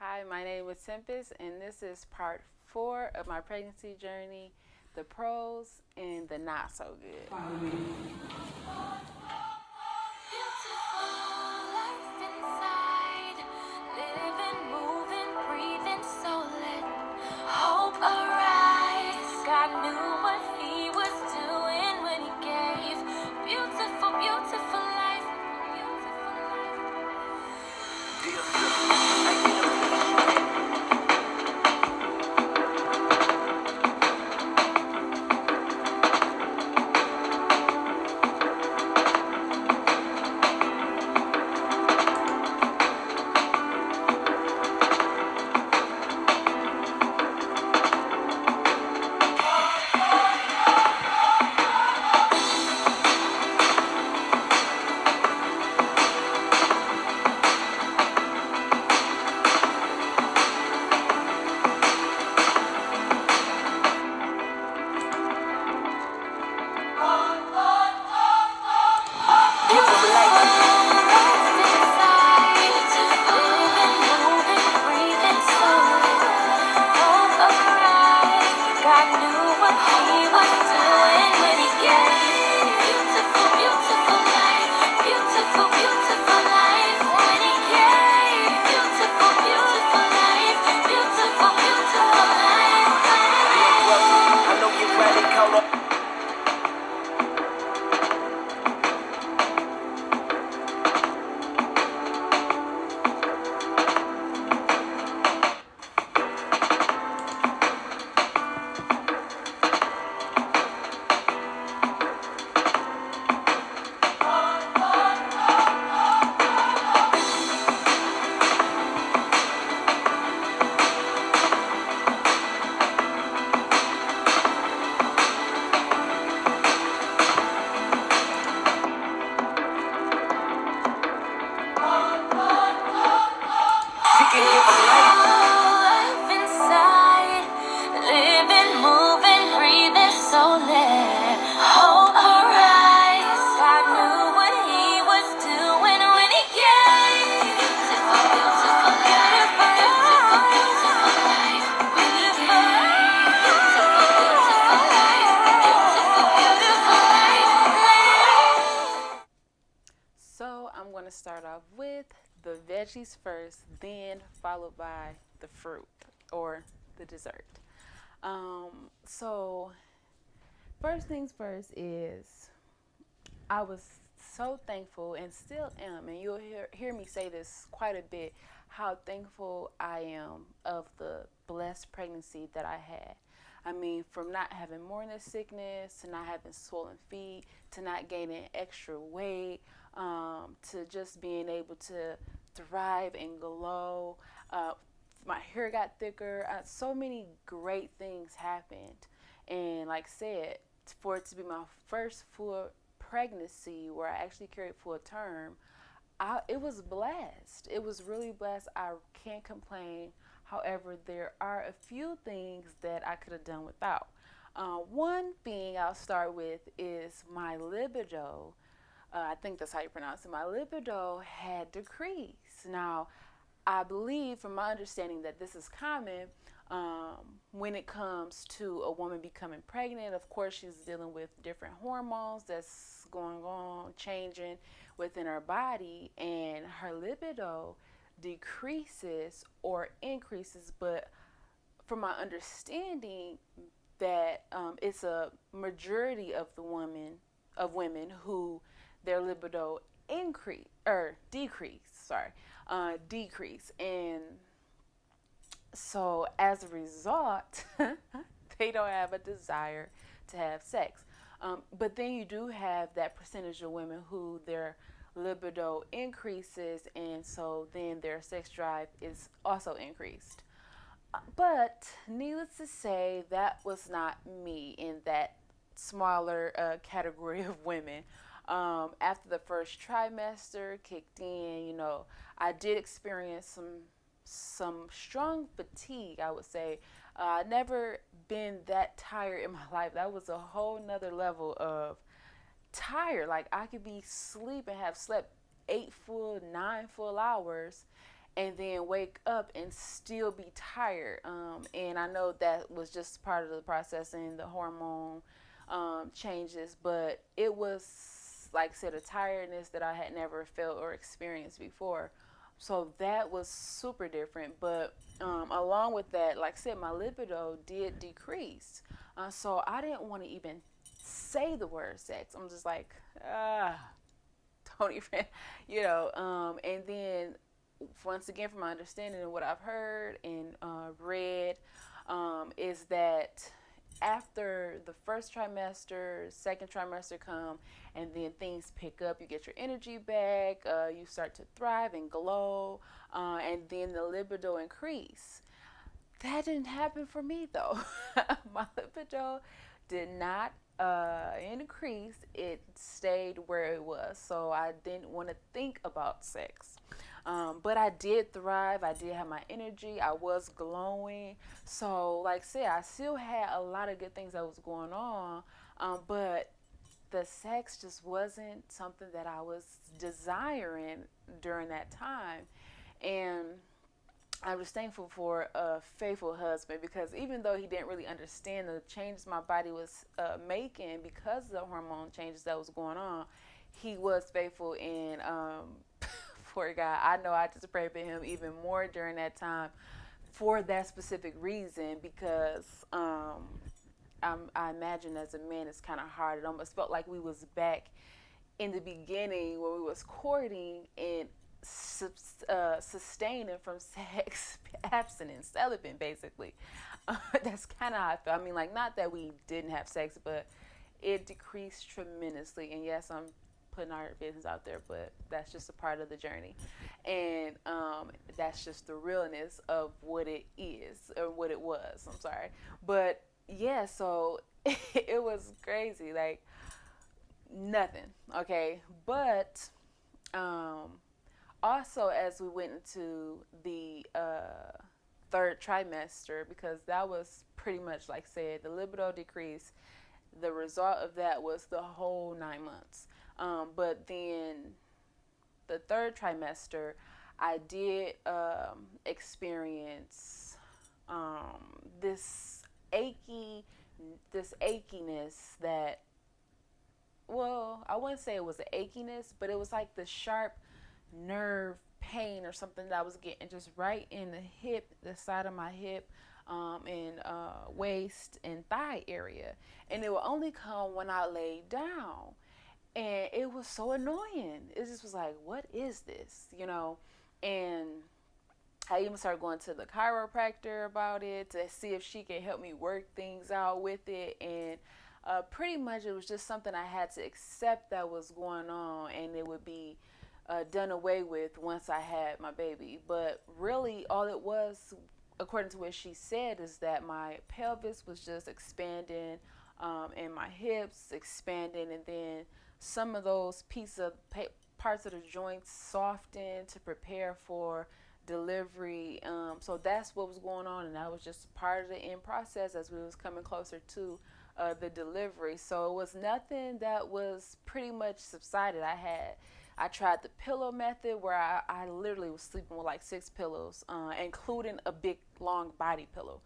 Hi, my name is Tempest, and this is part 4 of my pregnancy journey, the pros and the not so good. So I'm going to start off with the veggies first, then followed by the fruit or the dessert. So first things first is I was so thankful and still am, and you'll hear me say this quite a bit, how thankful I am of the blessed pregnancy that I had. I mean, from not having morning sickness to not having swollen feet to not gaining extra weight, to just being able to thrive and glow. My hair got thicker. So many great things happened. And like I said, for it to be my first full pregnancy where I actually carried full term, it was blessed. It was really blessed. I can't complain. However, there are a few things that I could have done without. One thing I'll start with is my libido. I think that's how you pronounce it. My libido had decreased. Now, I believe, from my understanding, that this is common when it comes to a woman becoming pregnant. Of course, she's dealing with different hormones that's going on, changing within her body, and her libido decreases or increases. But from my understanding, that it's a majority of women who their libido increase or decrease. Sorry, decrease, and so as a result, they don't have a desire to have sex. But then you do have that percentage of women who their libido increases, and so then their sex drive is also increased. But needless to say, that was not me in that smaller category of women. After the first trimester kicked in, I did experience some strong fatigue. I would say I never been that tired in my life. That was a whole nother level of tired. Like I could be sleep and have slept 8 full, 9 full hours, and then wake up and still be tired. And I know that was just part of the process and the hormone changes, but it was, like I said, a tiredness that I had never felt or experienced before. So that was super different. But along with that, like I said, my libido did decrease. So I didn't want to even say the word sex. I'm just like, ah, don't even, and then once again, from my understanding and what I've heard and read, is that after the first trimester, second trimester come, and then things pick up. You get your energy back. You start to thrive and glow, and then the libido increase. That didn't happen for me though. My libido did not increase. It stayed where it was. So I didn't want to think about sex. But I did thrive. I did have my energy. I was glowing. So, like I said, I still had a lot of good things that was going on. But the sex just wasn't something that I was desiring during that time. And I was thankful for a faithful husband, because even though he didn't really understand the changes my body was making because of the hormone changes that was going on, he was faithful. And poor guy, I know I just prayed for him even more during that time for that specific reason, because I imagine as a man it's kind of hard. It almost felt like we was back in the beginning when we was courting and sustaining from sex, abstinence, celibate, basically. That's kind of how I feel. I mean, like, not that we didn't have sex, but it decreased tremendously. And yes, I'm putting our business out there, but that's just a part of the journey. And that's just the realness of what it is, or what it was. I'm sorry. But yeah, so it was crazy. Like, nothing. Okay. But also, as we went into the third trimester, because that was pretty much, like I said, the libido decrease. The result of that was the whole 9 months. But then the third trimester, I did experience this achy, this achiness that, well, I wouldn't say it was an achiness, but it was like the sharp nerve pain or something that I was getting just right in the hip, the side of my hip, and waist and thigh area. And it would only come when I laid down. And it was so annoying. It just was like, what is this? And I even started going to the chiropractor about it to see if she could help me work things out with it. And pretty much it was just something I had to accept that was going on, and it would be done away with once I had my baby. But really, all it was, according to what she said, is that my pelvis was just expanding, and my hips expanding, and then some of those parts of the joints softened to prepare for delivery. So that's what was going on, and that was just part of the end process as we was coming closer to the delivery. So it was nothing that was pretty much subsided. I tried the pillow method, where I literally was sleeping with like 6 pillows, including a big long body pillow.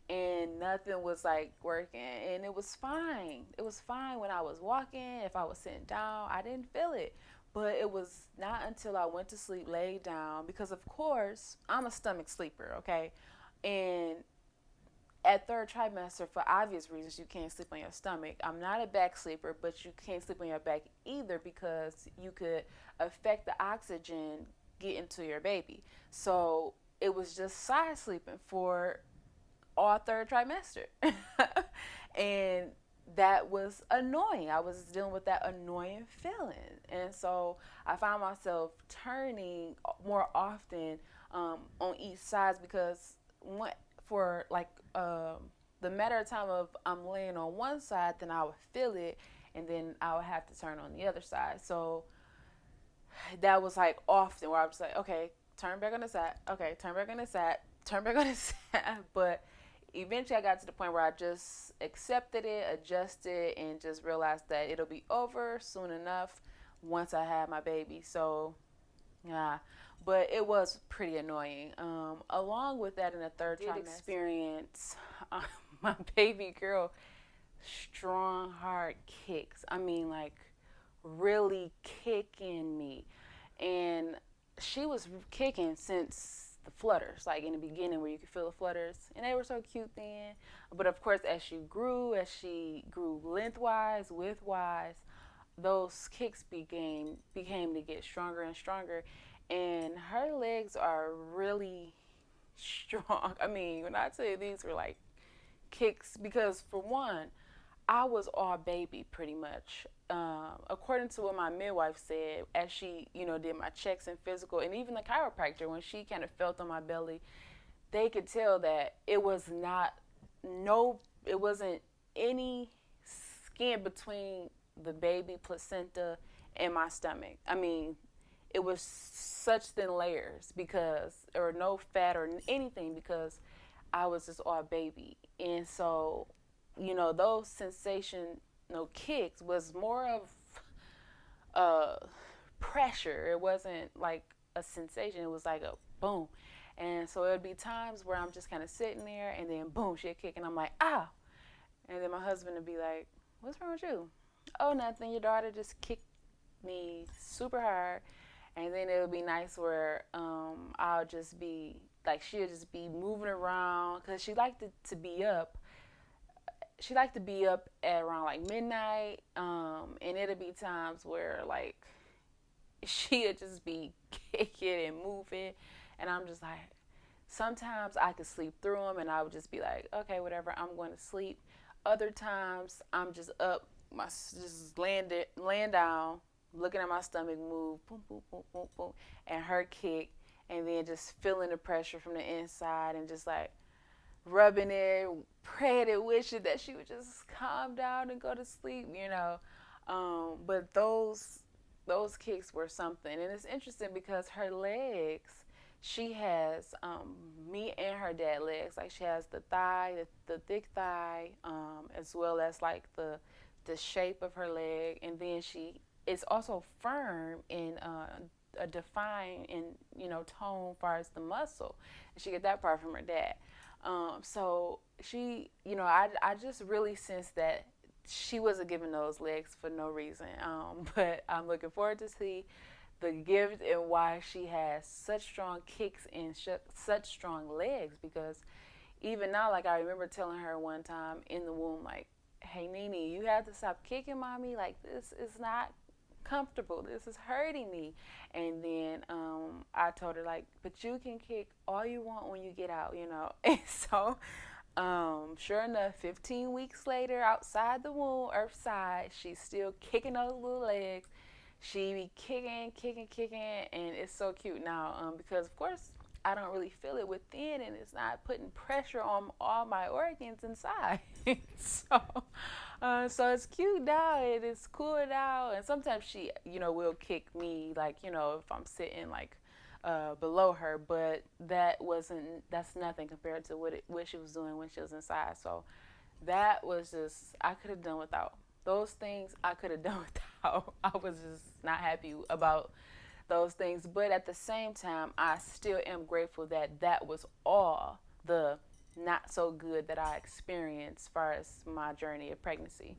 And nothing was like working. And it was fine. It was fine when I was walking. If I was sitting down, I didn't feel it. But it was not until I went to sleep, laid down, because of course, I'm a stomach sleeper, okay? And at third trimester, for obvious reasons, you can't sleep on your stomach. I'm not a back sleeper, but you can't sleep on your back either, because you could affect the oxygen getting to your baby. So it was just side sleeping for all third trimester. And that was annoying. I was dealing with that annoying feeling. And so I found myself turning more often on each side, because for like the matter of time of I'm laying on one side, then I would feel it, and then I would have to turn on the other side. So that was like often where I was like, okay, turn back on the side, okay, turn back on the side, turn back on the side. But eventually I got to the point where I just accepted it, adjusted, and just realized that it'll be over soon enough once I have my baby. So yeah. but it was pretty annoying. Along with that, in the third trimester, I did experience uh, my baby girl strong, hard kicks. I mean, like really kicking me, and she was kicking since the flutters, like in the beginning where you could feel the flutters, and they were so cute then. But of course, as she grew lengthwise, widthwise, those kicks became to get stronger and stronger, and her legs are really strong. I mean, when I tell you these were like kicks, because for one, I was all baby pretty much. According to what my midwife said, as she, did my checks and physical, and even the chiropractor, when she kind of felt on my belly, they could tell that it wasn't any skin between the baby placenta and my stomach. I mean, it was such thin layers or no fat or anything, because I was just all baby. And so, those kicks was more of pressure. It wasn't like a sensation. It was like a boom. And so it would be times where I'm just kind of sitting there, and then boom, she'd kick, and I'm like, ow. And then my husband would be like, what's wrong with you? Oh, nothing. Your daughter just kicked me super hard. And then it would be nice where I'll just be like, she'll just be moving around, because she liked to be up. She liked to be up at around like midnight, and it'll be times where like she'll just be kicking and moving, and I'm just like, sometimes I could sleep through them, and I would just be like, okay, whatever, I'm going to sleep. Other times I'm just up, just laying down, looking at my stomach move, boom, boom, boom, boom, boom, and her kick, and then just feeling the pressure from the inside, and just like rubbing it, praying and wishing that she would just calm down and go to sleep. But those kicks were something, and it's interesting because her legs, she has me and her dad legs. Like, she has the thigh, the thick thigh, as well as like the shape of her leg, and then she is also firm in a defined and tone as far as the muscle, and she get that part from her dad. So she, I just really sensed that she wasn't giving those legs for no reason. But I'm looking forward to see the gift and why she has such strong kicks and such strong legs. Because even now, like, I remember telling her one time in the womb, like, hey, Nene, you have to stop kicking mommy. Like, this is not comfortable. This is hurting me. And then I told her, like, but you can kick all you want when you get out. And so sure enough, 15 weeks later, outside the womb, earthside, she's still kicking those little legs. She be kicking, kicking, kicking, and it's so cute now, because of course I don't really feel it within, and it's not putting pressure on all my organs inside. So it's cute now, and it's cool now. And sometimes she, will kick me, like, if I'm sitting like below her, but that's nothing compared to what she was doing when she was inside. So that was just, I could have done without those things. I could have done without. I was just not happy about those things, but at the same time, I still am grateful that that was all the not so good that I experienced as far as my journey of pregnancy.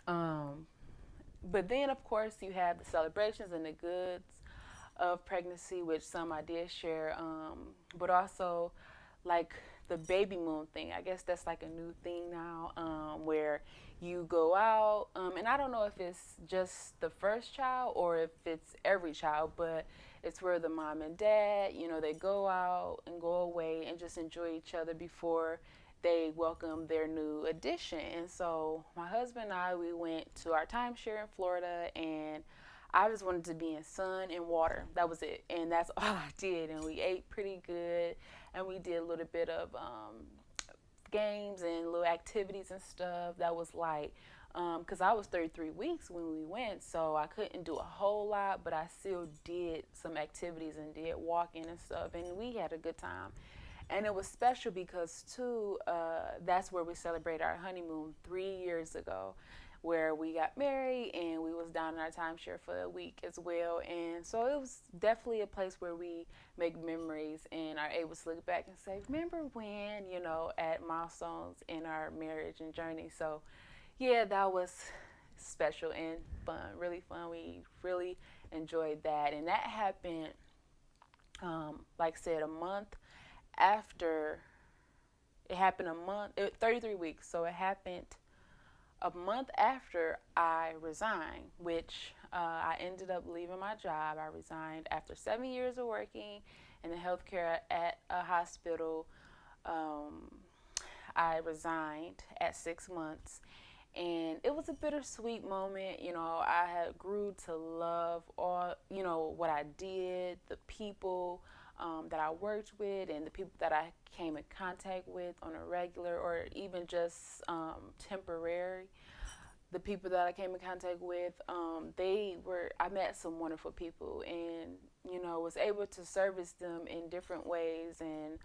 But then, of course, you have the celebrations and the goods of pregnancy, which some I did share, but also like the baby moon thing. I guess that's like a new thing now, where you go out, and I don't know if it's just the first child or if it's every child, but it's where the mom and dad, they go out and go away and just enjoy each other before they welcome their new addition. And so my husband and I, we went to our timeshare in Florida, and I just wanted to be in sun and water. That was it. And that's all I did. And we ate pretty good, and we did a little bit of games and little activities and stuff. That was light, because I was 33 weeks when we went, so I couldn't do a whole lot, but I still did some activities and did walking and stuff, and we had a good time. And it was special because, too, that's where we celebrated our honeymoon 3 years ago. where we got married and we was down in our timeshare for a week as well. And so it was definitely a place where we make memories and are able to look back and say, remember when, at milestones in our marriage and journey. So yeah, that was special and fun, really fun. We really enjoyed that. And that happened, like I said, a month after. It happened 33 weeks. So it happened a month after I resigned, which I ended up leaving my job. I resigned after 7 years of working in the healthcare at a hospital. I resigned at 6 months, and it was a bittersweet moment. I had grew to love all, what I did, the people that I worked with, and the people that I came in contact with on a regular or even just temporary. The people that I came in contact with, I met some wonderful people, and was able to service them in different ways, and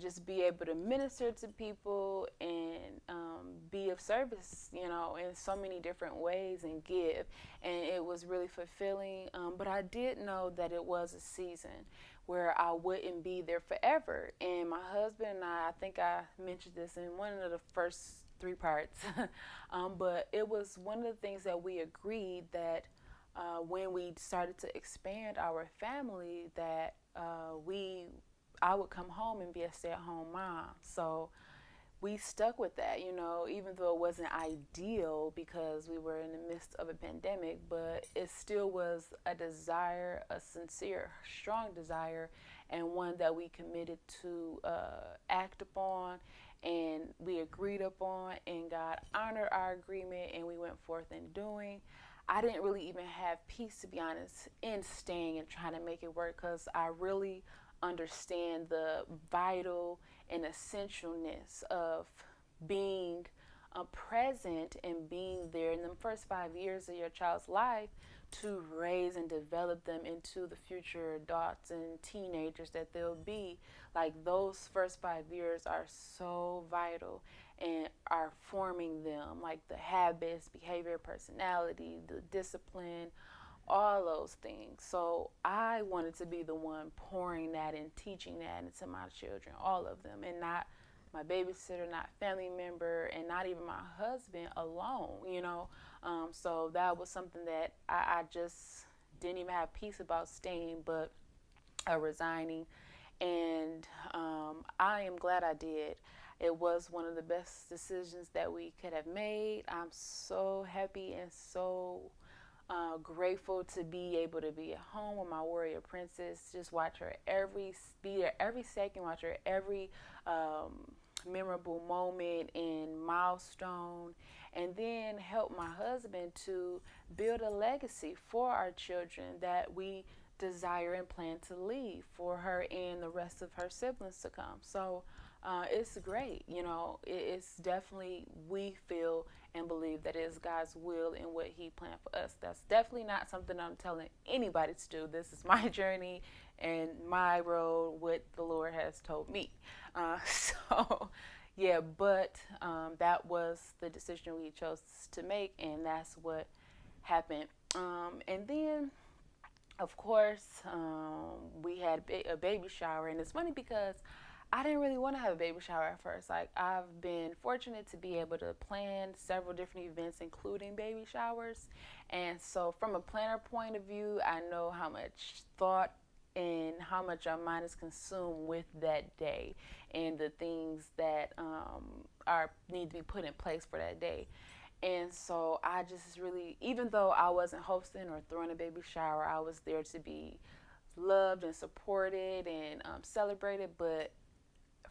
just be able to minister to people and be of service, in so many different ways and give. And it was really fulfilling. But I did know that it was a season where I wouldn't be there forever. And my husband and I think I mentioned this in one of the first three parts, but it was one of the things that we agreed that when we started to expand our family, that I would come home and be a stay-at-home mom. So we stuck with that, even though it wasn't ideal because we were in the midst of a pandemic, but it still was a desire, a sincere, strong desire, and one that we committed to act upon, and we agreed upon, and God honored our agreement, and we went forth in doing. I didn't really even have peace, to be honest, in staying and trying to make it work, because I really understand the vital and essentialness of being present and being there in the first 5 years of your child's life to raise and develop them into the future adults and teenagers that they'll be. Like, those first 5 years are so vital and are forming them, like the habits, behavior, personality, the discipline, all those things. So I wanted to be the one pouring that and teaching that into my children, all of them, and not my babysitter, not family member, and not even my husband alone. So that was something that I just didn't even have peace about staying, but resigning. And I am glad I did. It was one of the best decisions that we could have made. I'm so happy and so grateful to be able to be at home with my warrior princess. Just watch her be there every second, watch her every memorable moment and milestone, and then help my husband to build a legacy for our children that we desire and plan to leave for her and the rest of her siblings to come. So it's great. It's definitely, we feel and believe that it is God's will and what He planned for us. That's definitely not something I'm telling anybody to do. This is my journey and my road, what the Lord has told me. So, yeah, but that was the decision we chose to make, and that's what happened. And then, of course, we had a baby shower, and it's funny because I didn't really want to have a baby shower at first. Like, I've been fortunate to be able to plan several different events, including baby showers. And so from a planner point of view, I know how much thought and how much our mind is consumed with that day and the things that need to be put in place for that day. And so I just really, even though I wasn't hosting or throwing a baby shower, I was there to be loved and supported and celebrated. But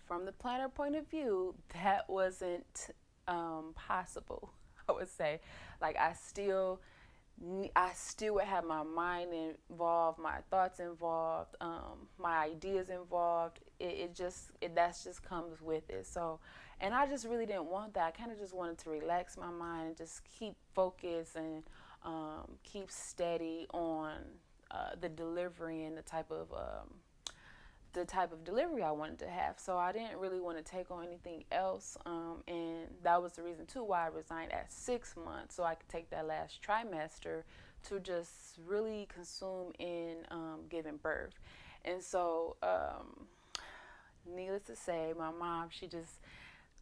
from the planner point of view, that wasn't possible, I would say. Like, I still would have my mind involved, my thoughts involved, my ideas involved. That just comes with it. So, and I just really didn't want that. I kind of just wanted to relax my mind and just keep focused and keep steady on the delivery and the the type of delivery I wanted to have. So I didn't really want to take on anything else. And that was the reason, too, why I resigned at 6 months, so I could take that last trimester to just really consume in giving birth. And so, needless to say, my mom, she just,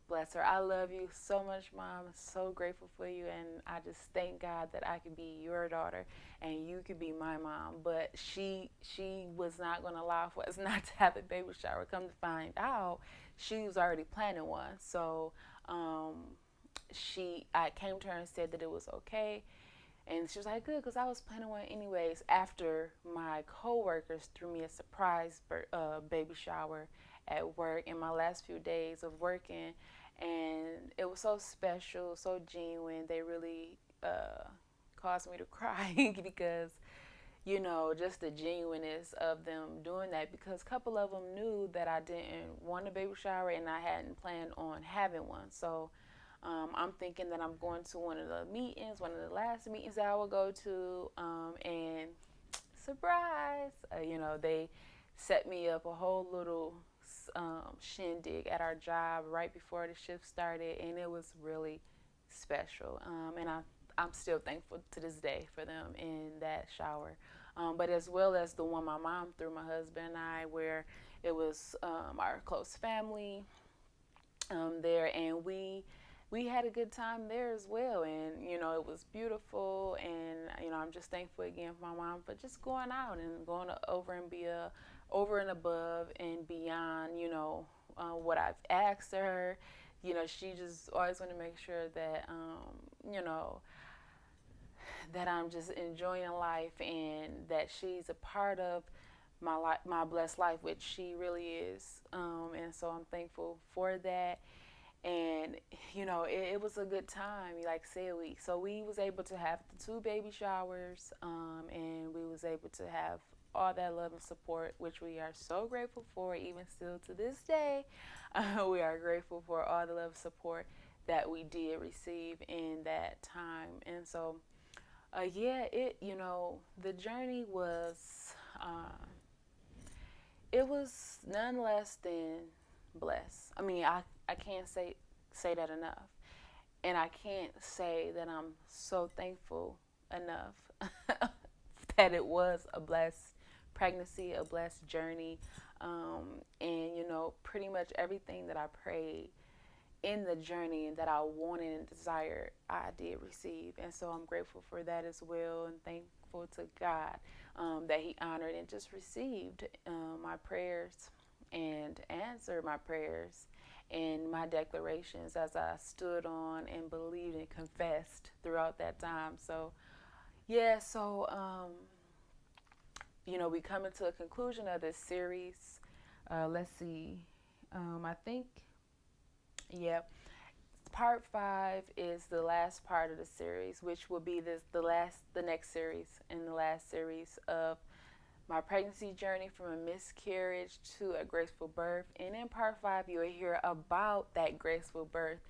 bless her. I love you so much, Mom. I'm so grateful for you, and I just thank God that I could be your daughter and you could be my mom. But she was not going to allow for us not to have a baby shower. Come to find out, she was already planning one. So I came to her and said that it was okay, and she was like, good, because I was planning one anyways. After my coworkers threw me a surprise baby shower at work in my last few days of working, and it was so special, so genuine. They really caused me to cry because, just the genuineness of them doing that, because a couple of them knew that I didn't want a baby shower and I hadn't planned on having one. So I'm thinking that I'm going to one of the meetings, one of the last meetings that I will go to, and surprise, they set me up a whole little shindig at our job right before the shift started, and it was really special. And I'm still thankful to this day for them in that shower. But as well as the one my mom threw my husband and I, where it was our close family there, and we had a good time there as well. And it was beautiful, and I'm just thankful again for my mom for just going out and going over and above and beyond what I've asked her. She just always want to make sure that that I'm just enjoying life, and that she's a part of my blessed life, which she really is. And so I'm thankful for that. And it was a good time. Like I said, we was able to have the 2 baby showers, and we was able to have all that love and support, which we are so grateful for. Even still to this day, we are grateful for all the love and support that we did receive in that time. And so the journey was it was none less than blessed. I mean, I can't say that enough. And I can't say that I'm so thankful enough that it was a blessed pregnancy, a blessed journey. And pretty much everything that I prayed in the journey and that I wanted and desired, I did receive. And so I'm grateful for that as well, and thankful to God that He honored and just received my prayers and answered my prayers and my declarations as I stood on and believed and confessed throughout that time. So, yeah, so, we come into a conclusion of this series. Let's see. I think, yeah, part 5 is the last part of the series, which will be the next series and the last series of my pregnancy journey from a miscarriage to a graceful birth. And in part 5, you'll hear about that graceful birth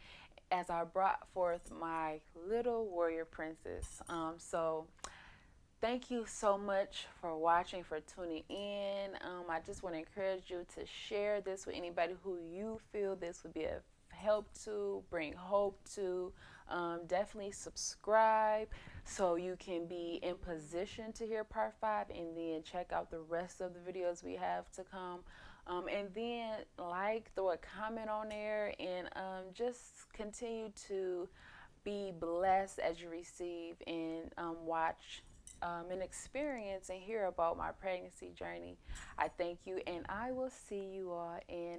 as I brought forth my little warrior princess. So thank you so much for watching, for tuning in. I just want to encourage you to share this with anybody who you feel this would be a help to, bring hope to. Definitely subscribe so you can be in position to hear part 5, and then check out the rest of the videos we have to come. And then throw a comment on there, and just continue to be blessed as you receive and watch and experience and hear about my pregnancy journey. I thank you, and I will see you all in